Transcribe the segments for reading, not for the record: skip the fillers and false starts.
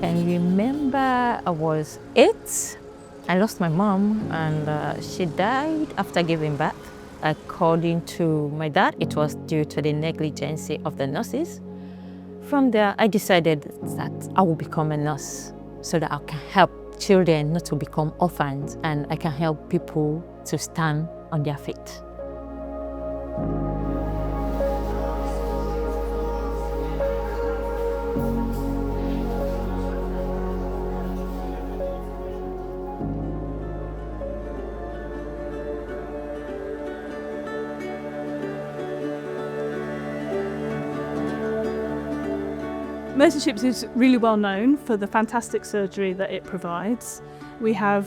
can remember I was 8. I lost my mom and she died after giving birth. According to my dad, it was due to the negligence of the nurses. From there, I decided that I will become a nurse so that I can help children not to become orphans and I can help people to stand on their feet. Mercy Ships is really well known for the fantastic surgery that it provides. We have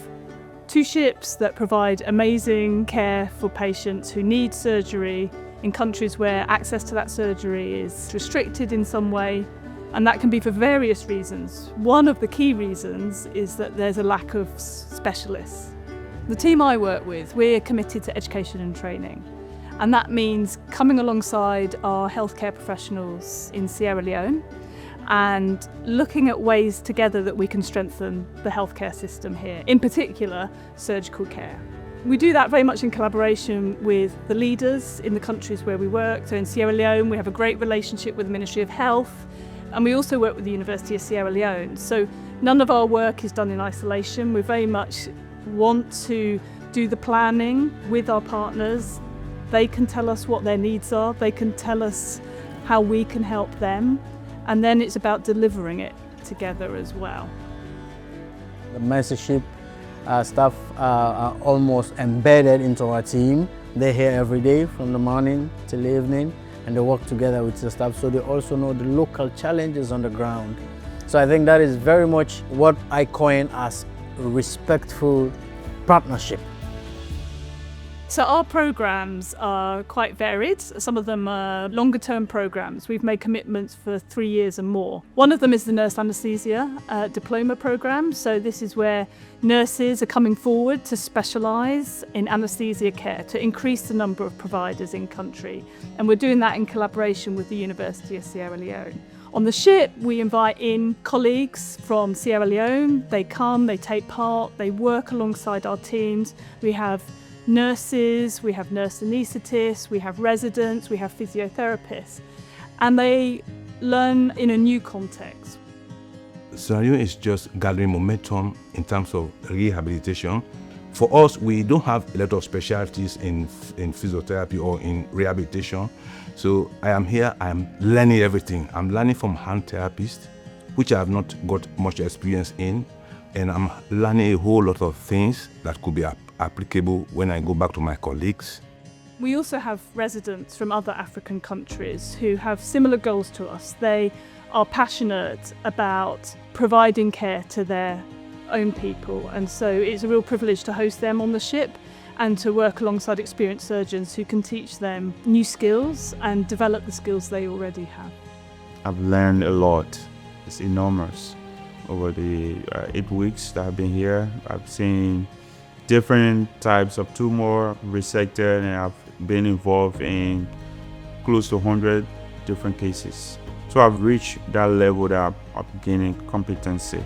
2 ships that provide amazing care for patients who need surgery in countries where access to that surgery is restricted in some way, and that can be for various reasons. One of the key reasons is that there's a lack of specialists. The team I work with, we're committed to education and training, and that means coming alongside our healthcare professionals in Sierra Leone and looking at ways together that we can strengthen the healthcare system here, in particular surgical care. We do that very much in collaboration with the leaders in the countries where we work. So in Sierra Leone we have a great relationship with the Ministry of Health, and we also work with the University of Sierra Leone. So none of our work is done in isolation. We very much want to do the planning with our partners. They can tell us what their needs are, they can tell us how we can help them, and then it's about delivering it together as well. The Mercy Ship staff are almost embedded into our team. They're here every day from the morning till the evening, and they work together with the staff, so they also know the local challenges on the ground. So I think that is very much what I coin as a respectful partnership. So our programmes are quite varied. Some of them are longer term programmes. We've made commitments for 3 years and more. One of them is the nurse anaesthesia diploma programme. So this is where nurses are coming forward to specialise in anaesthesia care, to increase the number of providers in country. And we're doing that in collaboration with the University of Sierra Leone. On the ship, we invite in colleagues from Sierra Leone. They come, they take part, they work alongside our teams. We have nurses, we have nurse anaesthetists, we have residents, we have physiotherapists, and they learn in a new context. Sierra Leone is just gathering momentum in terms of rehabilitation. For us, we don't have a lot of specialties in physiotherapy or in rehabilitation. So I am here, I am learning everything. I'm learning from hand therapists, which I have not got much experience in, and I'm learning a whole lot of things that could be applicable when I go back to my colleagues. We also have residents from other African countries who have similar goals to us. They are passionate about providing care to their own people, and so it's a real privilege to host them on the ship and to work alongside experienced surgeons who can teach them new skills and develop the skills they already have. I've learned a lot. It's enormous. Over the 8 weeks that I've been here, I've seen different types of tumor resected, and I've been involved in close to 100 different cases. So I've reached that level that I'm gaining competency.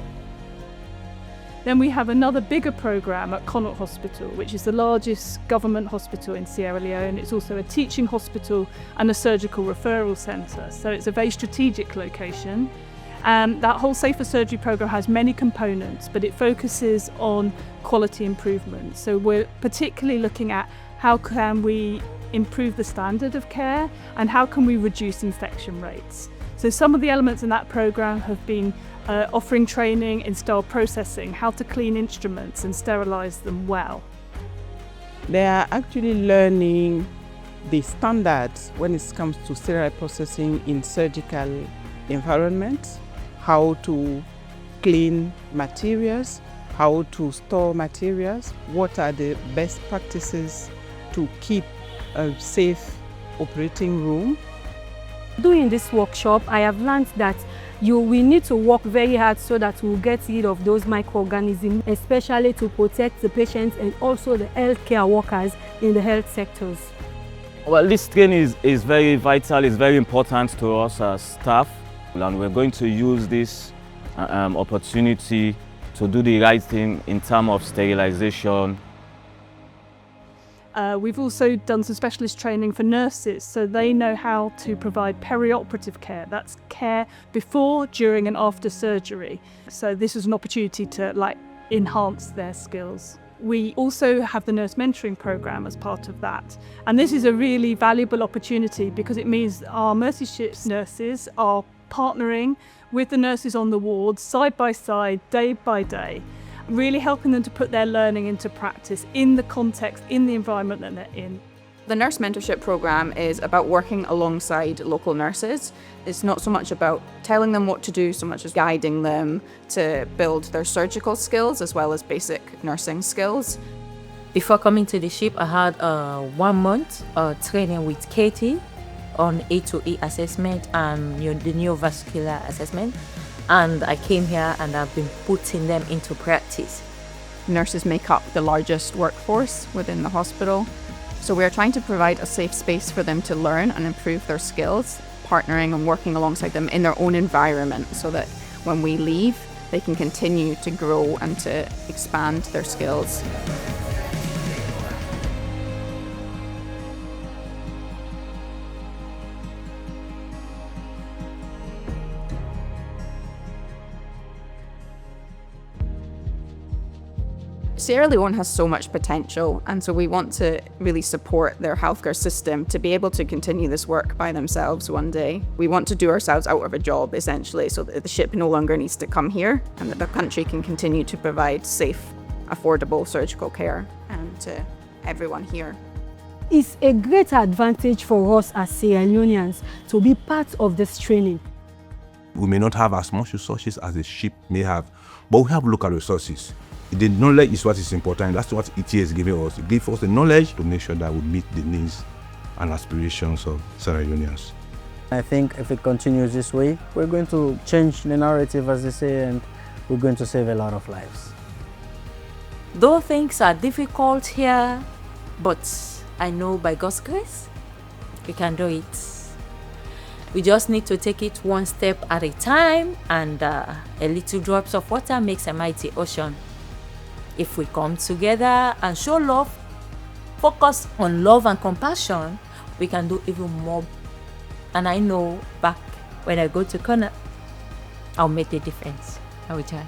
Then we have another bigger programme at Connu Hospital, which is the largest government hospital in Sierra Leone. It's also a teaching hospital and a surgical referral centre, so it's a very strategic location. That whole Safer Surgery programme has many components, but it focuses on quality improvement. So we're particularly looking at how can we improve the standard of care and how can we reduce infection rates. So some of the elements in that programme have been offering training in sterile processing, how to clean instruments and sterilise them well. They are actually learning the standards when it comes to sterile processing in surgical environments, how to clean materials, how to store materials, what are the best practices to keep a safe operating room. During this workshop, I have learned that we need to work very hard so that we'll get rid of those microorganisms, especially to protect the patients and also the healthcare workers in the health sectors. Well, this training is very vital, it's very important to us as staff, and we're going to use this opportunity to do the right thing in terms of sterilization. We've also done some specialist training for nurses, so they know how to provide perioperative care. That's care before, during and after surgery. So this is an opportunity to enhance their skills. We also have the nurse mentoring programme as part of that. And this is a really valuable opportunity because it means our Mercy Ships nurses are partnering with the nurses on the wards side by side, day by day, really helping them to put their learning into practice in the context, in the environment that they're in. The nurse mentorship programme is about working alongside local nurses. It's not so much about telling them what to do, so much as guiding them to build their surgical skills as well as basic nursing skills. Before coming to the ship, I had 1 month training with Katie on A to E assessment and the neovascular assessment. And I came here and I've been putting them into practice. Nurses make up the largest workforce within the hospital. So we are trying to provide a safe space for them to learn and improve their skills, partnering and working alongside them in their own environment so that when we leave, they can continue to grow and to expand their skills. Sierra Leone has so much potential, and so we want to really support their healthcare system to be able to continue this work by themselves one day. We want to do ourselves out of a job, essentially, so that the ship no longer needs to come here and that the country can continue to provide safe, affordable surgical care to everyone here. It's a great advantage for us as Sierra Leoneans to be part of this training. We may not have as much resources as the ship may have, but we have local resources. The knowledge is what is important. That's what ETA is giving us. It gives us the knowledge to make sure that we meet the needs and aspirations of Sierra Leoneans. I think if it continues this way, we're going to change the narrative, as they say, and we're going to save a lot of lives. Though things are difficult here, but I know by God's grace, we can do it. We just need to take it one step at a time, and a little drops of water makes a mighty ocean. If we come together and show love, focus on love and compassion, we can do even more. And I know back when I go to Connu, I'll make the difference. I will try.